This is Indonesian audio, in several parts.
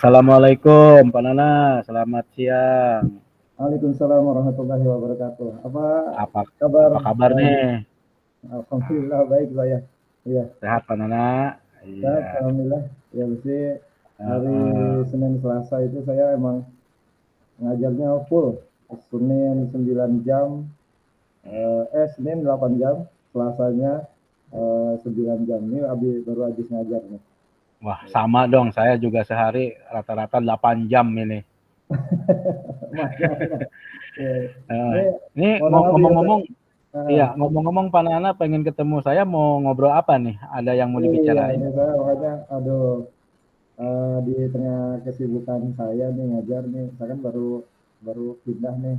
Assalamualaikum Pak Nana, selamat siang. Waalaikumsalam warahmatullahi wabarakatuh. Apa Apa kabar? apa kabar nih? Alhamdulillah baik saya. Iya, Sehat Pak Nana? sehat, Iya. alhamdulillah. Ya mesti hari Heeh. Senin Selasa itu saya emang ngajarnya full. Senin 9 jam, Senin 8 jam, Selasanya 9 jam. Ini baru habis ngajar nih. Wah, sama dong. Saya juga sehari rata-rata 8 jam ini. Masya Allah. Ya. Heeh. Ini Ini mohon maaf ya, ngomong-ngomong, Ah, iya ngomong-ngomong Pak Nana pengen ketemu saya mau ngobrol apa nih? Ada yang mau iya, dibicarain? ini saya makanya, aduh, di tengah kesibukan saya nih ngajar nih, saya kan baru baru pindah nih.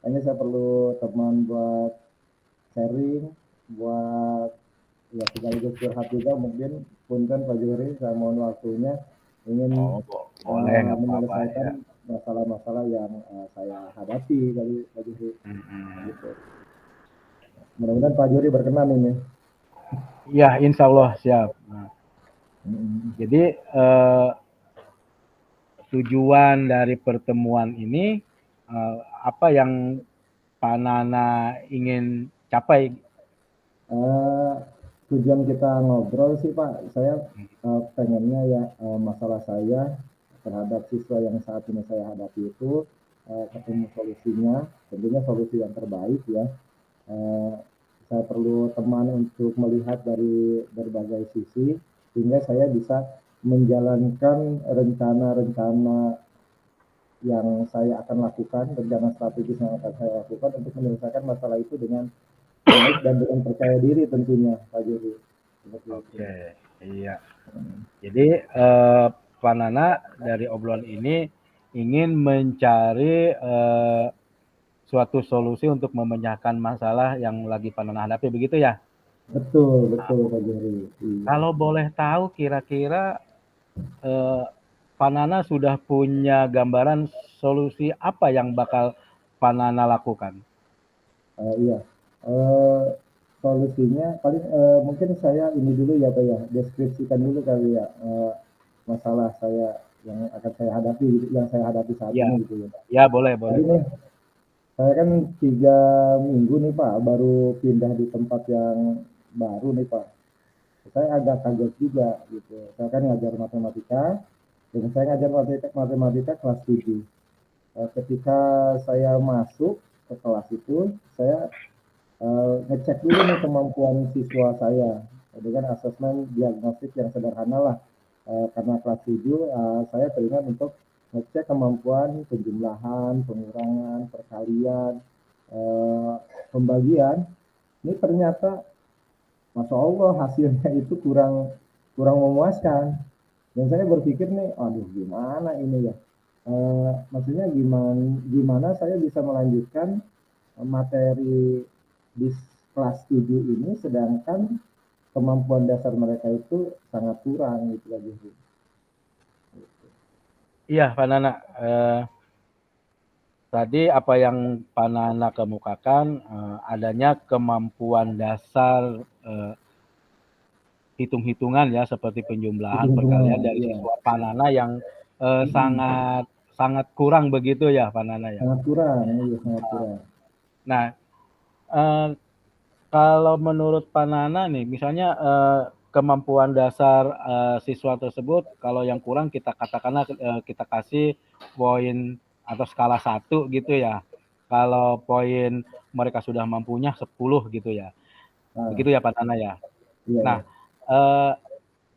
Ini saya perlu teman buat sharing, buat ya sekaligus curhat juga mungkin. Punten Pak Juhri, saya mohon waktunya ingin Oh, boleh nggak apa-apa menyelesaikan ya. masalah-masalah yang saya hadapi dari Pak Juhri Mm-mm. gitu. Mudah-mudahan Pak Juhri berkenan ini. Iya, insya Allah siap. Nah, Mm-mm. jadi tujuan dari pertemuan ini apa yang Pak Nana ingin capai? Eh, Tujuan kita ngobrol sih Pak, saya pengennya ya masalah saya terhadap siswa yang saat ini saya hadapi itu ketemu solusinya, tentunya solusi yang terbaik ya. Eh, saya perlu teman untuk melihat dari berbagai sisi sehingga saya bisa menjalankan rencana-rencana yang saya akan lakukan, rencana strategis yang akan saya lakukan untuk menyelesaikan masalah itu dengan baik dan dengan percaya diri tentunya Pak Juri. Seperti itu. Oke, iya. Jadi Pak Nana dari obrolan ini ingin mencari suatu solusi untuk memecahkan masalah yang lagi Pak Nana hadapi, begitu ya? Betul, betul Pak Juri. Iya. Kalau boleh tahu kira-kira eh, Pak Nana sudah punya gambaran solusi apa yang bakal Pak Nana lakukan? Iya. Eh, Solusinya paling mungkin saya ini dulu ya Pak ya, deskripsikan dulu kali ya masalah saya yang akan saya hadapi, yang saya hadapi saat Ya, ini gitu ya Pak. ya boleh, Jadi boleh, nih, boleh. saya kan 3 minggu nih Pak, baru pindah di tempat yang baru nih Pak. Saya agak kaget juga gitu. Saya kan ngajar matematika, dan saya ngajar matematika kelas 7. Ketika saya masuk ke kelas itu, saya ngecek dulu nih kemampuan siswa saya. Jadi kan asesmen diagnostik yang sederhana lah. Karena kelas 7, saya teringat untuk ngecek kemampuan penjumlahan, pengurangan, perkalian, eh, pembagian. Ini ternyata Masya Allah hasilnya itu kurang kurang memuaskan. Dan saya berpikir nih, aduh gimana ini ya? Maksudnya gimana gimana saya bisa melanjutkan materi di kelas 7 ini sedangkan kemampuan dasar mereka itu sangat kurang gitu lagi. Iya, Pak Nana. Tadi apa yang Pak Nana kemukakan adanya kemampuan dasar hitung-hitungan ya seperti penjumlahan Hitung-hitungan, perkalian dari iya. siswa Pak Nana yang sangat sangat kurang begitu ya Pak Nana ya. Sangat kurang, iya sangat kurang. Nah, eh, kalau menurut Pak Nana nih, misalnya kemampuan dasar siswa tersebut, kalau yang kurang kita katakanlah kita kasih poin atau skala 1 gitu ya. Kalau poin mereka sudah mampunya 10 gitu ya. Nah, Begitu ya Pak Nana ya. iya, Nah, iya. eh,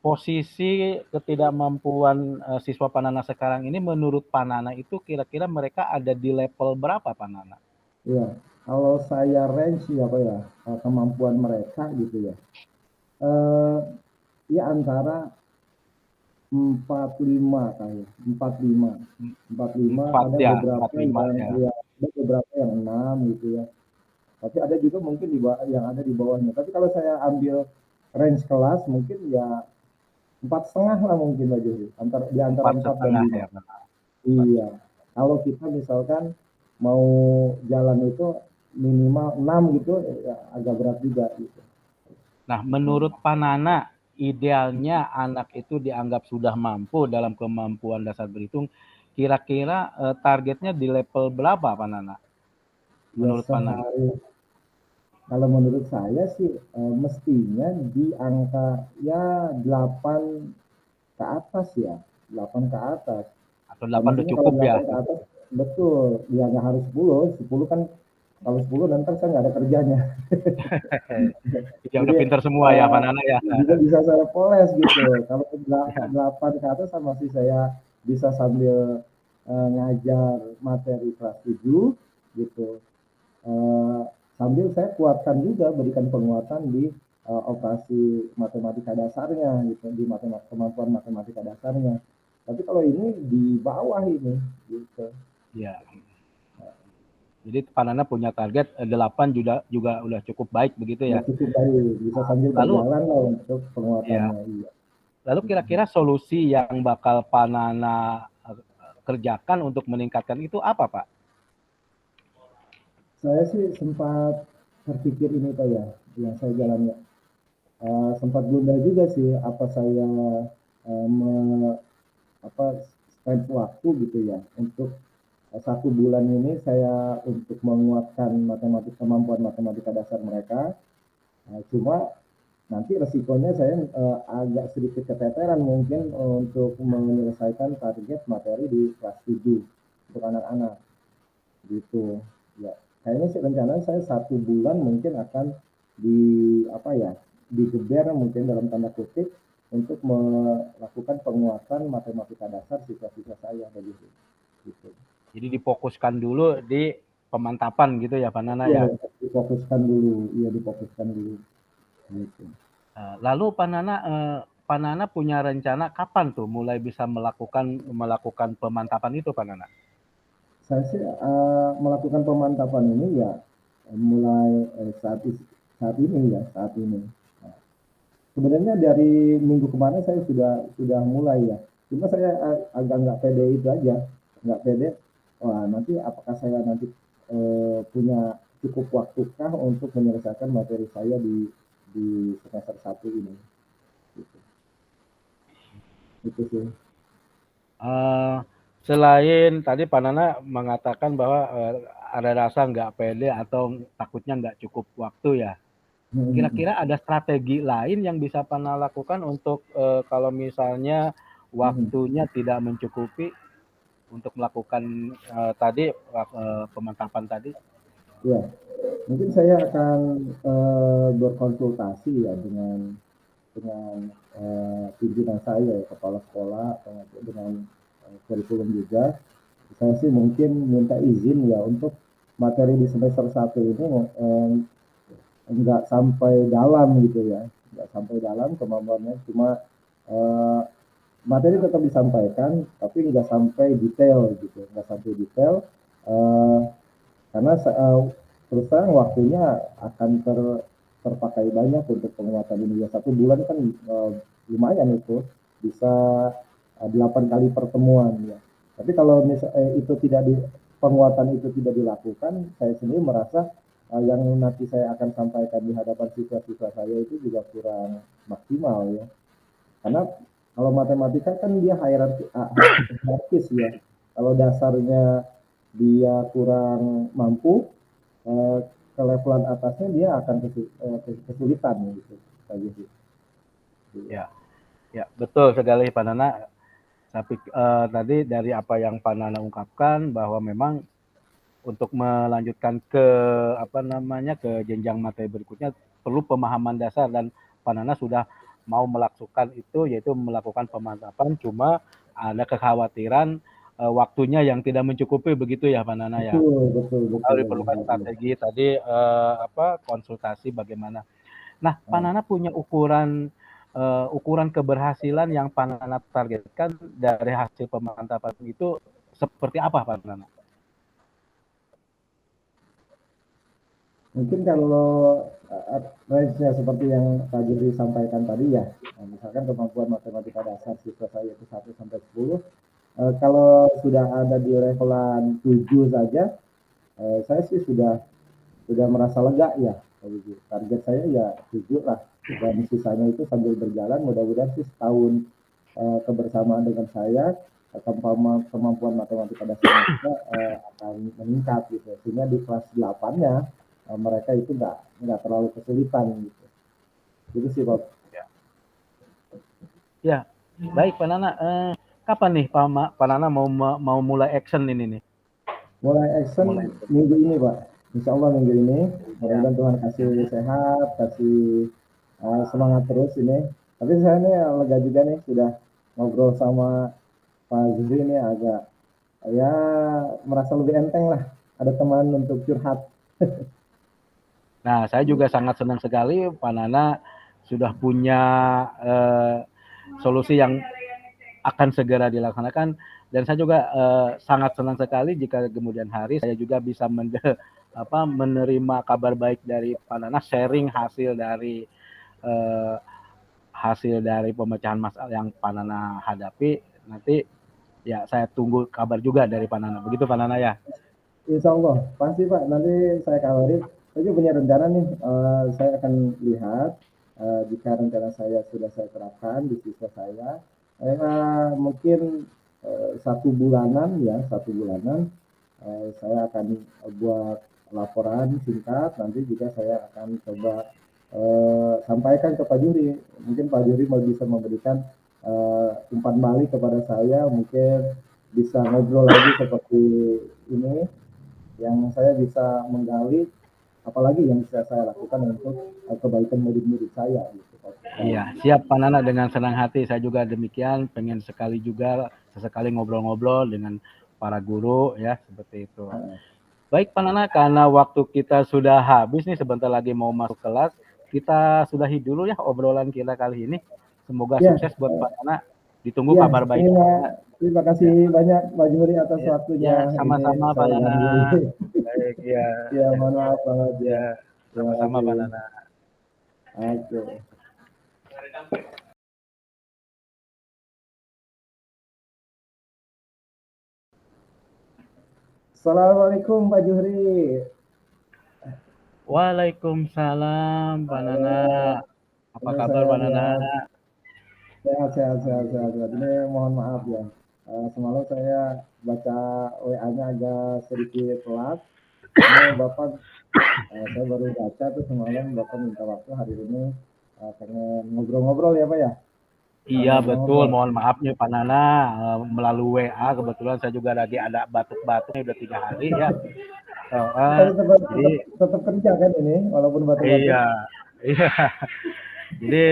posisi ketidakmampuan siswa Pak Nana sekarang ini menurut Pak Nana itu kira-kira mereka ada di level berapa Pak Nana? Iya, kalau saya range ya Pak ya, kemampuan mereka gitu ya. Eh, Ya antara 45 kayak, 45. 45 4 ada ya, beberapa 45 yang ya. ya, ada beberapa yang 6 gitu ya. Tapi ada juga mungkin yang ada di bawahnya. Tapi kalau saya ambil range kelas mungkin ya 4,5 lah mungkin aja sih. Di antara Empat 4 dan setengah 5. ya Pak. Iya. Kalau kita misalkan mau jalan itu minimal 6 gitu ya agak berat juga gitu. Nah, menurut Pak Nana idealnya anak itu dianggap sudah mampu dalam kemampuan dasar berhitung, kira-kira targetnya di level berapa Pak Nana? Ya Menurut Pak Nana? kalau menurut saya sih mestinya di angka ya 8 ke atas ya, 8 ke atas. Atau Ya, 8 udah maksudnya kalau cukup ya? 8 ke atas, betul. Ya nggak harus 10, 10 kan kalau 10 nanti saya nggak ada kerjanya. Ya udah Jadi pinter semua ya Pak Nana ya. juga bisa saya poles gitu. Kalau Ya, 8 ke atas masih saya bisa sambil ngajar materi kelas 7 gitu. Eh, Sambil saya kuatkan juga, berikan penguatan di operasi matematika dasarnya gitu, di kemampuan matematika dasarnya. Tapi kalau ini di bawah ini gitu. ya. Jadi Pak Nana punya target 8 juga udah cukup baik begitu Udah ya. cukup baik, bisa sambil Lalu berjalan lah untuk ya, penguatannya. Iya. lalu kira-kira solusi yang bakal Pak Nana kerjakan untuk meningkatkan itu apa Pak? Saya sih sempat terpikir ini Pak ya, yang saya jalannya. Sempat blunder juga sih, apa saya uh, me, apa spend waktu gitu ya untuk 1 bulan ini saya untuk menguatkan kemampuan matematika dasar mereka. Cuma nanti resikonya saya agak sedikit keteteran mungkin untuk menyelesaikan target materi di kelas 7 untuk anak-anak gitu ya. Kayaknya sih rencana saya 1 bulan mungkin akan di apa ya, digeber mungkin dalam tanda kutip untuk melakukan penguatan matematika dasar siswa-siswa saya begitu gitu. Jadi difokuskan dulu di pemantapan gitu ya Pak Nana Iya, ya. difokuskan dulu, iya difokuskan dulu gitu. Lalu Pak Nana punya rencana kapan tuh mulai bisa melakukan pemantapan itu Pak Nana? Saya sih melakukan pemantapan ini ya mulai saat ini ya, saat ini. Nah, sebenarnya dari minggu kemarin saya sudah mulai ya. Cuma saya agak nggak pede itu aja, nggak pede. Wah, nanti apakah saya nanti punya cukup waktukah untuk menyelesaikan materi saya di semester 1 ini? Gitu. Itu sih. Uh, Selain tadi Pak Nana mengatakan bahwa ada rasa nggak pede atau takutnya nggak cukup waktu ya. Kira-kira ada strategi lain yang bisa Pak Nana lakukan untuk kalau misalnya waktunya tidak mencukupi untuk melakukan tadi pemantapan tadi? Ya, mungkin saya akan berkonsultasi ya dengan pimpinan saya ya, kepala sekolah atau dengan kurikulum juga. Saya sih mungkin minta izin ya untuk materi di semester 1 ini enggak sampai dalam gitu ya, enggak sampai dalam kemampuannya, cuma eh, materi tetap disampaikan tapi enggak sampai detail gitu, enggak sampai detail eh, karena terus terang waktunya akan terpakai banyak untuk penguatan ini ya. 1 bulan kan lumayan itu bisa 8 kali pertemuan ya. Tapi kalau itu tidak penguatan itu tidak dilakukan, saya sendiri merasa yang nanti saya akan sampaikan di hadapan siswa-siswa saya itu juga kurang maksimal ya. Karena kalau matematika kan dia hierarkis ya. Kalau dasarnya dia kurang mampu, eh, ke levelan atasnya dia akan kesulitan gitu. Kayak gitu. Ya, ya betul sekali Pak Nana. Tapi tadi dari apa yang Pak Nana ungkapkan bahwa memang untuk melanjutkan ke jenjang materi berikutnya perlu pemahaman dasar dan Pak Nana sudah mau melakukan itu yaitu melakukan pemantapan, cuma ada kekhawatiran waktunya yang tidak mencukupi begitu ya Pak Nana ya. Betul, betul, betul. Lalu diperlukan strategi tadi konsultasi bagaimana. Nah, Pak Nana punya ukuran keberhasilan yang Pak Nana targetkan dari hasil pemantapan itu seperti apa Pak Nana? Mungkin kalau range-nya seperti yang Pak Juri sampaikan tadi ya, nah, misalkan kemampuan matematika dasar siswa saya itu 1 sampai 10, kalau sudah ada di levelan 7 saja, saya sih sudah merasa lega ya. Target saya ya 7 lah, dan sisanya itu sambil berjalan mudah-mudahan sih setahun kebersamaan dengan saya kemampuan matematika dasarnya juga akan meningkat gitu, sehingga di kelas 8-nya mereka itu nggak terlalu kesulitan gitu. Gitu sih Bob. Ya, baik Pak Nana. Kapan nih Pak Nana mau mulai action ini nih? Mulai action Mulai. minggu ini Pak, insya Allah minggu ini, Ya. mudah-mudahan Tuhan kasih sehat, kasih semangat terus ini. Tapi saya nih lega juga nih sudah ngobrol sama Pak Zuhri ini, agak ya merasa lebih enteng lah, ada teman untuk curhat. Nah, saya juga sangat senang sekali Pak Nana sudah punya solusi yang akan segera dilaksanakan, dan saya juga sangat senang sekali jika kemudian hari saya juga bisa menerima kabar baik dari Pak Nana, sharing hasil dari pemecahan masalah yang Pak Nana hadapi. Nanti ya saya tunggu kabar juga dari Pak Nana. Begitu Pak Nana ya? Insya Allah pasti Pak, nanti saya kabari. Saya juga punya rencana nih, saya akan lihat jika rencana saya sudah saya terapkan di siswa saya, mungkin 1 bulanan ya, 1 bulanan saya akan buat laporan singkat, nanti juga saya akan coba sampaikan ke Pak Juri. Mungkin Pak Juri mau bisa memberikan umpan balik kepada saya, mungkin bisa ngobrol lagi seperti ini, yang saya bisa menggali apalagi yang bisa saya lakukan untuk kebaikan murid-murid saya gitu. Iya, siap Pak Nana, dengan senang hati. Saya juga demikian, pengen sekali juga sesekali ngobrol-ngobrol dengan para guru ya, seperti itu. Baik Pak Nana, karena waktu kita sudah habis nih, sebentar lagi mau masuk kelas, kita sudahi dulu ya obrolan kita kali ini. Semoga Ya, sukses buat Pak Nana. Ditunggu ya, kabar baik Pak Nana. terima kasih Ya, banyak Pak Juri atas ya, waktunya. ya, Ini sama-sama Pak saya Nana. ganggu. Baik, ya, Ya, mohon maaf banget ya. ya, Terima sama-sama kasih. Pak Nana. Oke. Assalamualaikum Pak Juhri. Waalaikumsalam Pak Nana. Halo, Apa ini kabar saya Pak Nana? lihat sehat, sehat, sehat, sehat, sehat. Ini mohon maaf ya. Semalam saya baca WA-nya agak sedikit telat. Ini Bapak, saya baru baca tuh semalam Bapak minta waktu hari ini, pengen ngobrol-ngobrol ya Pak ya? Pengen Iya betul, ngobrol-ngobrol. mohon maaf nih Pak Nana, melalui WA kebetulan saya juga lagi ada batuk-batuk udah 3 hari ya. Tapi tetap, Jadi tetap, tetap kerja kan ini, walaupun batuk-batuk. iya, iya. Jadi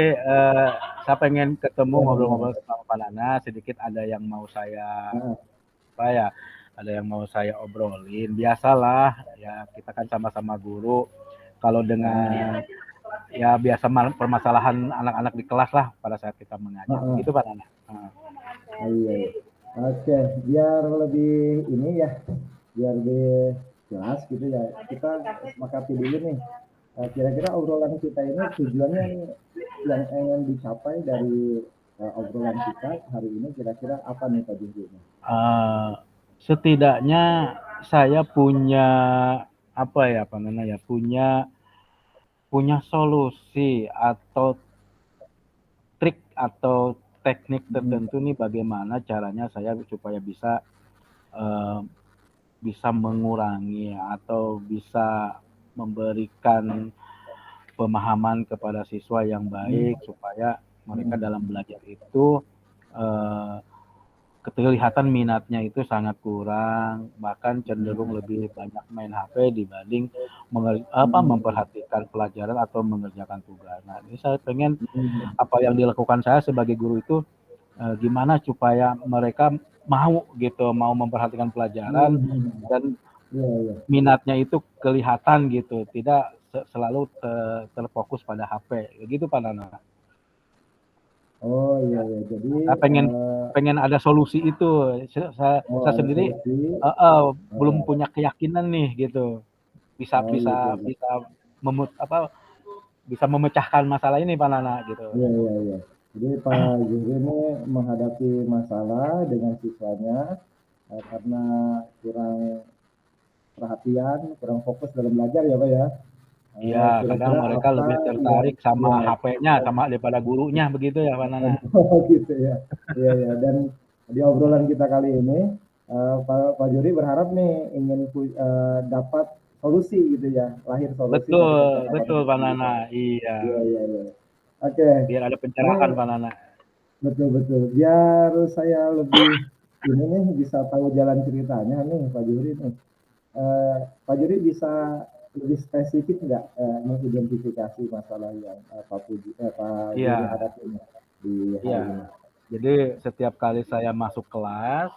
saya pengen ketemu Ya, ngobrol-ngobrol ya. sama Pak Nana, sedikit ada yang mau saya Nah, apa ya, ada yang mau saya obrolin. Biasalah ya, kita kan sama-sama guru. Kalau nah, dengan ya biasa permasalahan anak-anak di kelas lah pada saat kita mengajar. nah, Begitu Pak Nana. iya, iya. Oke, biar lebih ini ya, biar lebih jelas gitu ya, kita sepakati dulu nih. Kira-kira obrolan kita ini tujuannya yang ingin dicapai dari obrolan kita hari ini kira-kira apa nih Pak Juhri? Uh, Setidaknya saya punya apa ya, apa namanya ya, punya solusi atau trik atau teknik tertentu nih, bagaimana caranya saya supaya uh, bisa mengurangi atau bisa memberikan pemahaman kepada siswa yang baik supaya mereka dalam belajar itu kelihatan minatnya itu sangat kurang, bahkan cenderung lebih banyak main HP dibanding memperhatikan pelajaran atau mengerjakan tugas. Nah, ini saya pengen apa yang dilakukan saya sebagai guru itu gimana supaya mereka mau gitu, mau memperhatikan pelajaran dan Iya, iya. minatnya itu kelihatan gitu, tidak selalu terfokus pada HP. Begitu Pak Nana. Oh iya, iya. Jadi, Saya pengen ada solusi itu. oh Saya ada sendiri solusi. belum punya keyakinan nih gitu. Bisa Oh gitu. bisa bisa bisa memecahkan masalah ini Pak Nana gitu. Iya, iya, iya. Jadi Pak Zuhri ini menghadapi masalah dengan siswanya karena kurang perhatian, kurang fokus dalam belajar ya Pak ya. Iya, kadang Kira-kira mereka apa lebih yang tertarik sama ya HP-nya sama daripada gurunya begitu ya, Pak Nana? oh gitu ya. Iya ya. Dan di obrolan kita kali ini, Pak Juri berharap nih ingin dapat solusi gitu ya, lahir solusi dari Betul, percakapan betul kita Pak gitu. Nana. Iya, Iya iya iya. Oke, biar ada ini pencerahan Pak Nana. betul betul. Biar saya lebih ini nih bisa tahu jalan ceritanya nih Pak Juri nih. Pak Juri bisa lebih spesifik nggak mengidentifikasi masalah yang Pak Juri Iya, hadapin di hari iya. ini? Jadi setiap kali saya masuk kelas,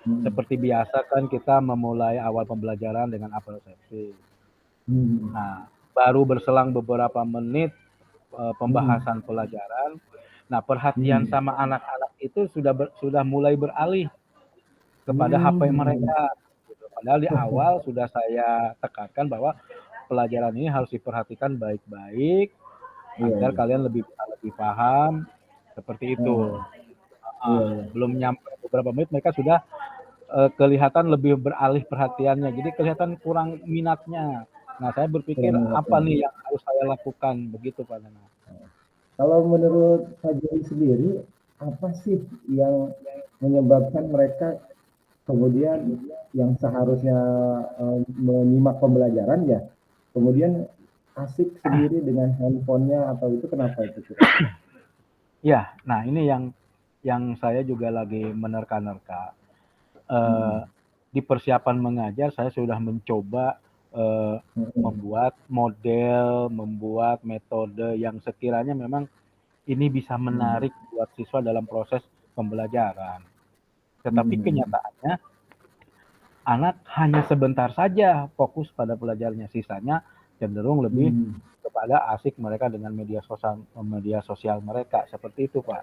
Hmm. seperti biasa kan kita memulai awal pembelajaran dengan apel resepsi. Hmm. Nah, baru berselang beberapa menit Hmm. pembahasan pelajaran. Nah, perhatian Hmm. sama anak-anak itu sudah mulai beralih kepada HP Hmm. mereka. Gitu. Padahal di awal sudah saya tekankan bahwa pelajaran ini harus diperhatikan baik-baik Iya, agar iya. kalian lebih paham seperti itu. Ah, iya, iya. Belum nyampe beberapa menit mereka sudah kelihatan lebih beralih perhatiannya. Jadi kelihatan kurang minatnya. Nah, saya berpikir Kurang apa mengerti. nih yang harus saya lakukan begitu Pak Nana. Kalau menurut Pak Juri sendiri, apa sih yang menyebabkan mereka kemudian yang seharusnya menyimak pembelajaran ya, kemudian asik sendiri dengan handphonenya atau itu kenapa itu kira-kira? Ya, nah ini yang saya juga lagi menerka-nerka. Eh, Hmm. di persiapan mengajar saya sudah mencoba eh, Hmm. membuat metode yang sekiranya memang ini bisa Hmm. menarik buat siswa dalam proses pembelajaran. Tetapi Hmm. kenyataannya anak hanya sebentar saja fokus pada pelajarannya, sisanya cenderung lebih Hmm. kepada asik mereka dengan media sosial mereka seperti itu Pak.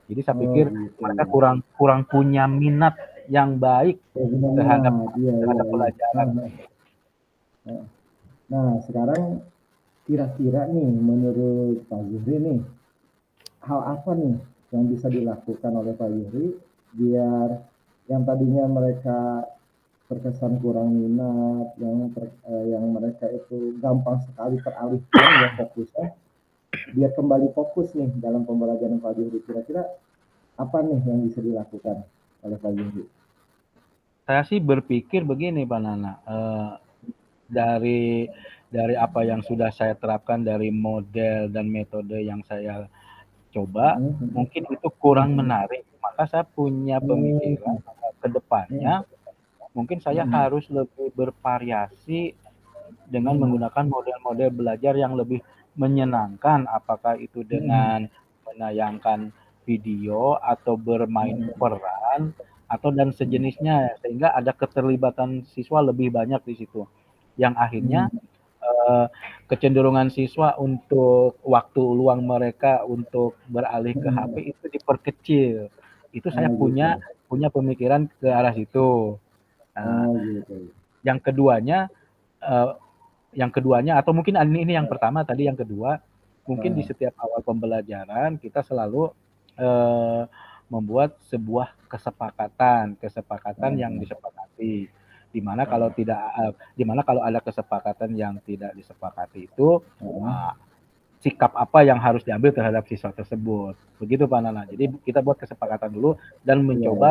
Jadi saya Oh pikir gitu mereka ya. kurang kurang punya minat yang baik Oh, benar terhadap minat. Iya, iya, terhadap iya. pelajaran. Nah, nah. Nah, sekarang kira-kira nih menurut Pak Zuhri nih, hal apa nih yang bisa dilakukan oleh Pak Zuhri biar yang tadinya mereka terkesan kurang minat, yang mereka itu gampang sekali teralihkan ya fokusnya, biar kembali fokus nih dalam pembelajaran Pak Zuhri. Kira-kira apa nih yang bisa dilakukan oleh Pak Zuhri? Saya sih berpikir begini Pak Nana, dari apa yang sudah saya terapkan dari model dan metode yang saya coba, mungkin itu kurang menarik. Maka saya punya pemikiran ke depannya mungkin saya harus lebih bervariasi dengan menggunakan model-model belajar yang lebih menyenangkan, apakah itu dengan menayangkan video atau bermain peran atau dan sejenisnya, sehingga ada keterlibatan siswa lebih banyak di situ. Yang akhirnya kecenderungan siswa untuk waktu luang mereka untuk beralih ke HP itu diperkecil. Itu saya Oh punya gitu. punya pemikiran ke arah situ. Nah, Oh gitu. yang keduanya eh, atau mungkin ini yang pertama tadi yang kedua mungkin di Ah, setiap awal pembelajaran kita selalu eh, membuat sebuah kesepakatan yang ah, disepakati di mana kalau ada kesepakatan yang tidak disepakati itu ah, uh, sikap apa yang harus diambil terhadap siswa tersebut begitu Pak Nana. Jadi kita buat kesepakatan dulu dan iya, iya. mencoba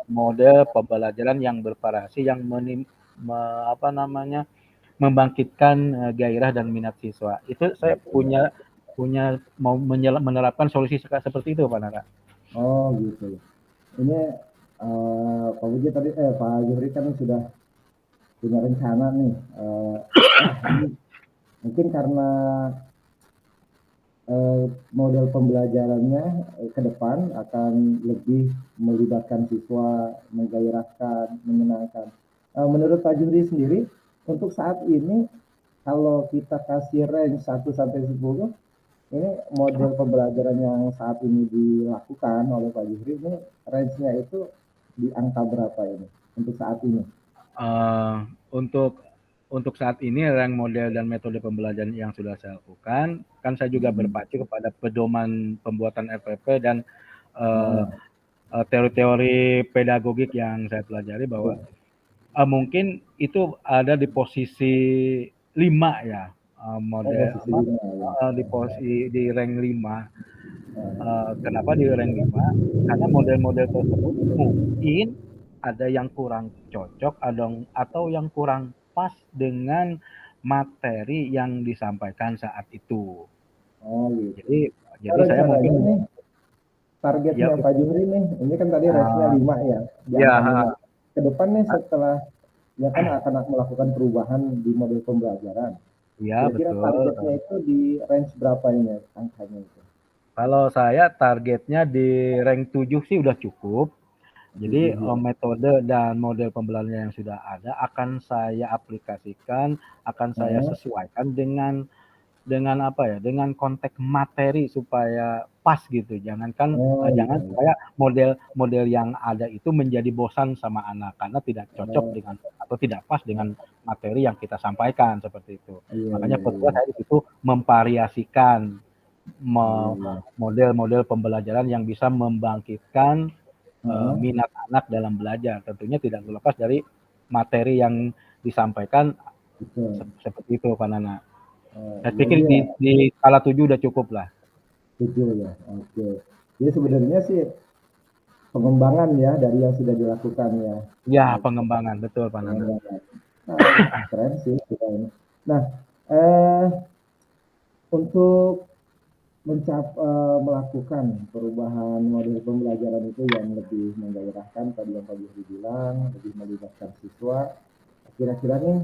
model pembelajaran yang bervariasi yang apa namanya membangkitkan gairah dan minat siswa. Itu saya Betul. punya punya mau menerapkan solusi seperti itu Pak Nara. Oh gitu. Ini Pak Puji tadi Pak Zuhri kan sudah punya rencana nih. Ini mungkin karena model pembelajarannya ke depan akan lebih melibatkan siswa, menggairahkan, menyenangkan. Menurut Pak Zuhri sendiri, untuk saat ini kalau kita kasih range 1 sampai 10, ini model pembelajaran yang saat ini dilakukan oleh Pak Zuhri ini range-nya itu di angka berapa ini untuk saat ini? Uh, untuk saat ini rank model dan metode pembelajaran yang sudah saya lakukan, kan saya juga Hmm. berpacu kepada pedoman pembuatan RPP dan uh, Ah, teori-teori pedagogik yang saya pelajari bahwa betul. mungkin itu ada di posisi 5 ya. Oh, model posisi apa, 5 ya. di posisi di rank 5. Heeh. Kenapa di rank 5? Karena model-model tersebut mungkin ada yang kurang cocok atau yang kurang pas dengan materi yang disampaikan saat itu. Oh, gitu. Jadi Nah, jadi saya rencananya mungkin nih, ya targetnya Pak Juhri nih, ini kan tadi range-nya uh, 5 ya, di ya angka 5. Ke depan nih uh, setelah ya kan akan melakukan perubahan di model pembelajaran. ya Kira-kira betul. targetnya itu di range berapa ini angkanya itu? Kalau saya targetnya di rank 7 sih udah cukup. Jadi 7 ya. metode dan model pembelajaran yang sudah ada akan saya aplikasikan, akan saya Heeh. sesuaikan dengan apa ya, dengan konteks materi supaya pas gitu. Oh, Jangan iya, iya. supaya model-model yang ada itu menjadi bosan sama anak karena tidak cocok Oh, dengan atau tidak pas dengan materi yang kita sampaikan seperti itu. iya, Makanya iya, perlu iya. saya di situ memvariasikan Iya, iya. model-model pembelajaran yang bisa membangkitkan Heeh. minat anak dalam belajar. Tentunya tidak terlepas dari materi yang disampaikan Betul. seperti itu, Pak Nana. Saya Jadi pikir ya di skala 7 udah cukup lah. 7 ya. Oke. Jadi sebenarnya sih pengembangan ya dari yang sudah dilakukan ya. Ya, Oke, pengembangan betul, Pak Nana. pengembangan. Nah, keren sih kita ini. Nah, eh, untuk melakukan perubahan model pembelajaran itu yang lebih menggairahkan tadi yang Pak Juhri bilang, lebih melibatkan siswa. Kira-kira nih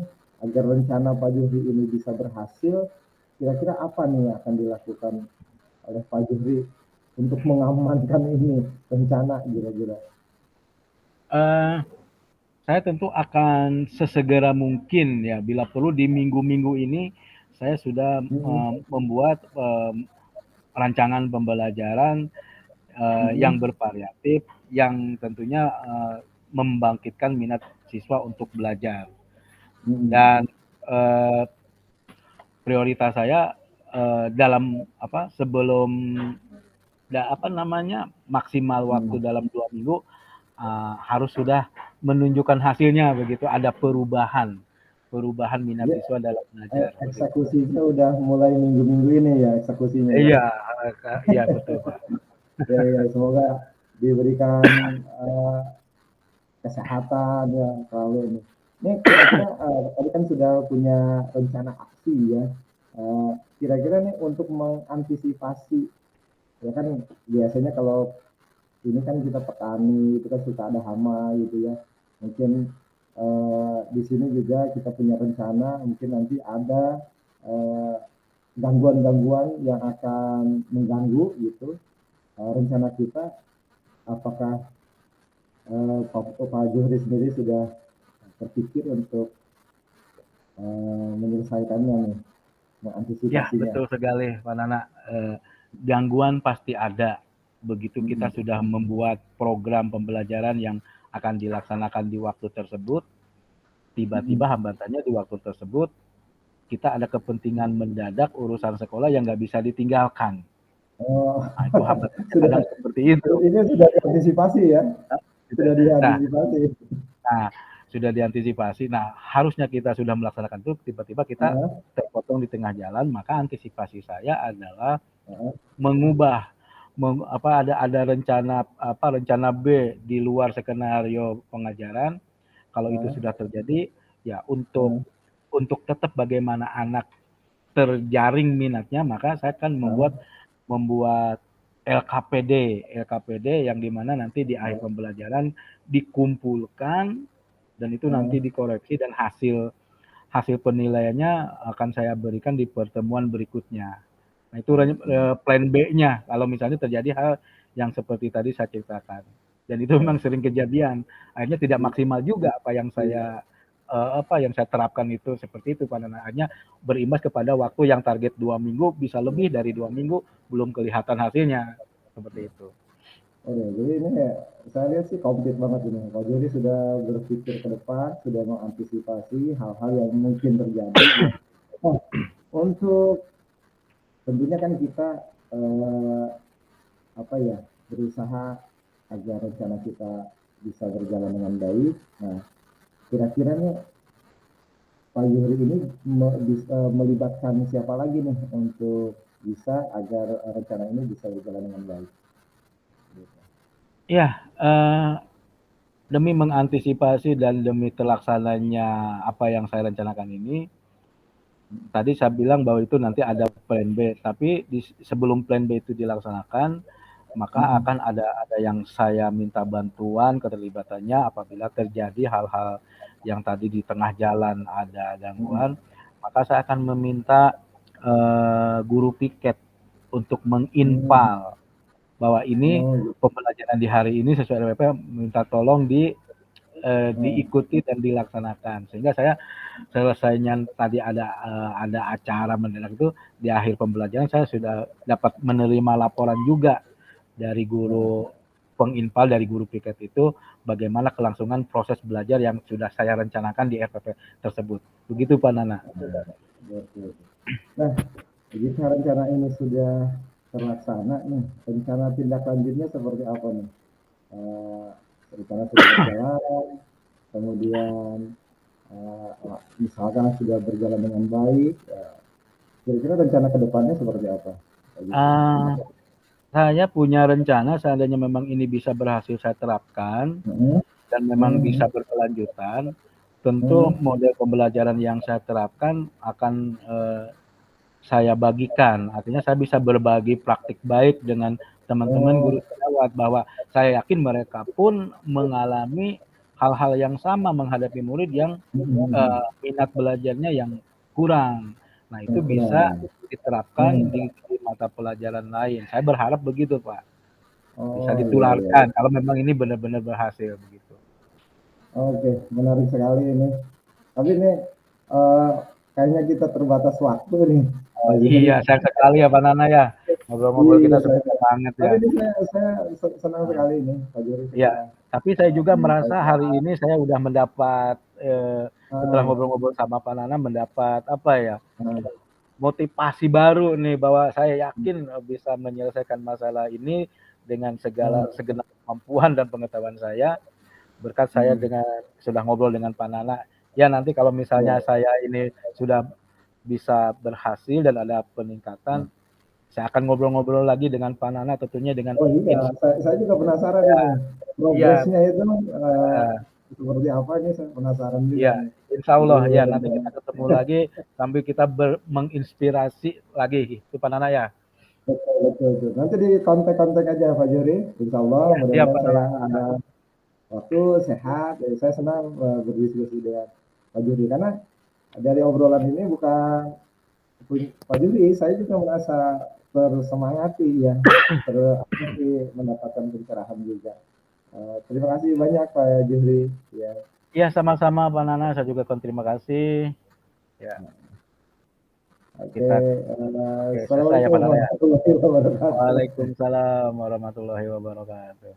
agar rencana Pak Juhri ini bisa berhasil, kira-kira apa nih yang akan dilakukan oleh Pak Juhri untuk mengamankan ini rencana kira-kira? Eh, saya tentu akan sesegera mungkin ya, bila perlu di minggu-minggu ini saya sudah Hmm, membuat rancangan pembelajaran yang hmm, bervariatif, yang tentunya membangkitkan minat siswa untuk belajar. hmm, Dan eh, prioritas saya dalam apa sebelum apa namanya maksimal waktu hmm. dalam 2 minggu harus sudah menunjukkan hasilnya begitu ada perubahan minat Jadi siswa dalam belajar seperti itu. eksekusinya udah mulai minggu-minggu ini ya eksekusinya ya. Iya, iya betul Pak. Ya, ya semoga diberikan eh, kesehatan ya selalu ini. Ini kira-kira tadi kan sudah punya rencana aksi ya. Kira-kira nih untuk mengantisipasi ya kan biasanya kalau ini kan kita petani itu kan suka ada hama gitu ya. Mungkin di sini juga kita punya rencana mungkin nanti ada eh, gangguan-gangguan yang akan mengganggu gitu. Rencana kita apakah Pak Juhri sendiri sudah terpikir untuk menyelesaikannya nih, Ya mengantisipasinya. betul sekali Pak Nana. Gangguan pasti ada begitu kita Hmm. sudah membuat program pembelajaran yang akan dilaksanakan di waktu tersebut, tiba-tiba Hmm. hambatannya di waktu tersebut kita ada kepentingan mendadak urusan sekolah yang nggak bisa ditinggalkan. Oh, Nah, itu hambatannya sudah kadang seperti itu. ini sudah diantisipasi ya, sudah Nah, diantisipasi. nah, sudah diantisipasi. Nah, harusnya kita sudah melaksanakan itu, tiba-tiba kita Uh, terpotong di tengah jalan, maka antisipasi saya adalah uh, mengubah ada rencana B di luar skenario pengajaran. Kalau itu uh, sudah terjadi, ya uh, untuk tetap bagaimana anak terjaring minatnya, maka saya akan uh, membuat LKPD yang dimana nanti di akhir pembelajaran dikumpulkan dan itu nanti uh, dikoreksi dan hasil hasil penilaiannya akan saya berikan di pertemuan berikutnya. Nah itu okay. plan B-nya kalau misalnya terjadi hal yang seperti tadi saya ceritakan. Dan itu memang Uh, sering kejadian. Akhirnya tidak maksimal juga iya. apa yang saya terapkan itu seperti itu pada akhirnya berimbas kepada waktu yang target 2 minggu bisa lebih dari 2 minggu belum kelihatan hasilnya seperti itu. Oke, jadi ini ya, saya lihat sih komplit banget ini. Pak Juri sudah berpikir ke depan, sudah mengantisipasi hal-hal yang mungkin terjadi. Oh, untuk tentunya kan kita eh, apa ya berusaha agar rencana kita bisa berjalan dengan baik. Nah, kira-kira nih Pak Yuhri ini bisa melibatkan siapa lagi nih untuk bisa agar rencana ini bisa berjalan dengan baik. Ya, demi mengantisipasi dan demi terlaksananya apa yang saya rencanakan ini, tadi saya bilang bahwa itu nanti ada plan B, tapi sebelum plan B itu dilaksanakan, maka akan ada yang saya minta bantuan keterlibatannya apabila terjadi hal-hal yang tadi di tengah jalan ada gangguan, maka saya akan meminta guru piket untuk menginpal bahwa ini pembelajaran di hari ini sesuai RPP, minta tolong diikuti dan dilaksanakan, sehingga saya selesainya tadi ada acara mendadak itu di akhir pembelajaran saya sudah dapat menerima laporan juga dari guru penginpal, dari guru piket itu bagaimana kelangsungan proses belajar yang sudah saya rencanakan di RPP tersebut. Begitu Pak Nana. Nah, jika rencana ini sudah terlaksana nih, rencana tindak lanjutnya seperti apa nih? Rencana sudah berjalan, kemudian misalkan sudah berjalan dengan baik, kira-kira rencana kedepannya seperti apa? Saya punya rencana seandainya memang ini bisa berhasil saya terapkan dan memang bisa berkelanjutan, tentu model pembelajaran yang saya terapkan akan saya bagikan. Artinya saya bisa berbagi praktik baik dengan teman-teman guru sejawat, bahwa saya yakin mereka pun mengalami hal-hal yang sama menghadapi murid yang minat belajarnya yang kurang. Nah, itu bisa diterapkan di mata pelajaran lain. Saya berharap begitu, Pak. Bisa ditularkan kalau memang ini benar-benar berhasil begitu. Oke, menarik sekali ini. Tapi ini kayaknya kita terbatas waktu nih. Oh, iya, sayang sekali ya Pak Nana ya. Ngobrol-ngobrol kita sebentar banget ya. Tapi ini saya senang sekali ini Pak Juri. Iya, tapi saya juga merasa hari ini saya udah mendapat setelah ngobrol-ngobrol sama Pak Nana mendapat apa ya, motivasi baru nih, bahwa saya yakin bisa menyelesaikan masalah ini dengan segenap kemampuan dan pengetahuan saya, berkat saya dengan sudah ngobrol dengan Pak Nana. Ya nanti kalau misalnya saya ini sudah bisa berhasil dan ada peningkatan, saya akan ngobrol-ngobrol lagi dengan Pak Nana, tentunya dengan Oh iya, saya juga penasaran ini progresnya itu seperti apa nih, saya penasaran juga Iya, nih. insya Allah ya nanti kita ketemu lagi sambil kita menginspirasi lagi itu Pak Nana ya. Betul. Nanti di kontak-kontak aja Pak Juri. Insya Allah Ya, siap mudah-mudahan Pak saya Nana. ada waktu sehat. Saya senang berdiskusi dengan Pak Juri karena dari obrolan ini bukan Pak Juri, saya juga merasa tersemangati ya, mendapatkan pencerahan juga. Terima kasih banyak Pak Juri. Ya. Iya sama-sama Pak Nana, saya juga terima kasih. Ya. Oke, Selesai ya Pak Assalamualaikum Nana ya. warahmatullahi wabarakatuh. Waalaikumsalam warahmatullahi wabarakatuh.